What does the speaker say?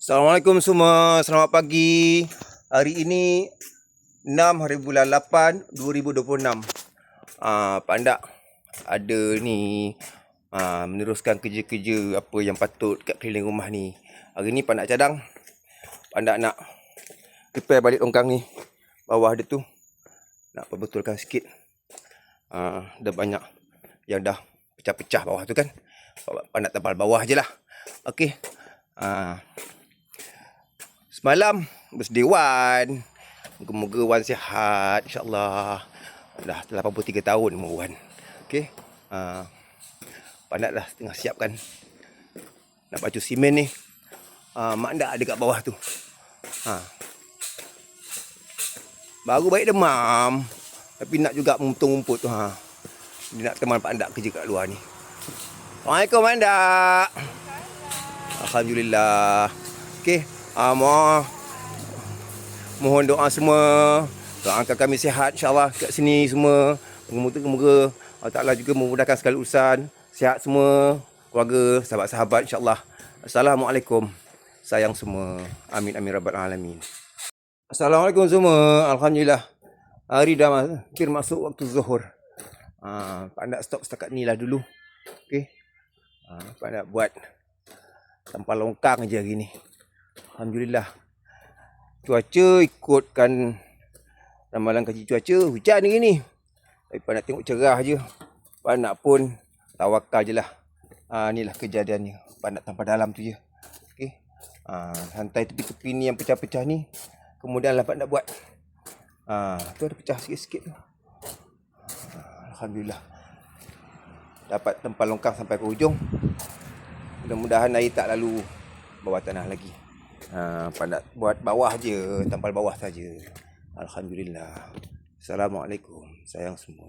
Assalamualaikum semua, selamat pagi. Hari ini 6 hari bulan 8 2026. Pak Andak ada ni meneruskan kerja-kerja apa yang patut kat keliling rumah ni. Hari ni Pak Andak cadang. Pak Andak nak repair balik longkang ni. Bawah dia tu nak perbetulkan sikit. Dah banyak yang dah pecah-pecah bawah tu kan. Pak Andak tebal bawah je lah. Okey. Semalam bersedewan. Moga-moga Wan sihat, insyaAllah. Dah 83 tahun umur Wan. Okey. Pandak dah tengah siapkan nak baju simen ni. Mak Andak ada kat bawah tu. Baru baik demam, tapi nak juga memutong rumput tu. Dia nak teman Pak Andak kerja kat luar ni. Assalamualaikum Mak Andak. Alhamdulillah. Okey. Mohon doa semua. Doakan kami sihat insyaAllah kat sini semua. Moga-moga Allah Ta'ala juga memudahkan segala urusan. Sihat semua, keluarga, sahabat-sahabat insyaAllah. Assalamualaikum. Sayang semua. Amin amin rabbal alamin. Assalamualaikum semua. Alhamdulillah. Hari dah hampir masuk waktu zuhur. Pak Andak stop setakat ni lah dulu. Okey. Pak Andak buat tanpa longkang je hari ni. Alhamdulillah. Cuaca ikutkan ramalan kaji cuaca, hujan hari ni. Tapi Pak Andak tengok cerah je. Pak Andak pun tawakal je lah. Inilah kejadiannya. Pak Andak tanpa dalam tu je. Okey. Santai tepi-tepi ni yang pecah-pecah ni. Kemudian lah Pak Andak buat. Tu ada pecah sikit-sikit tu. Alhamdulillah. Dapat tempal longkang sampai ke hujung. Mudah-mudahan air tak lalu bawah tanah lagi. Pak Andak buat bawah je, tampal bawah saja. Alhamdulillah. Assalamualaikum. Sayang semua.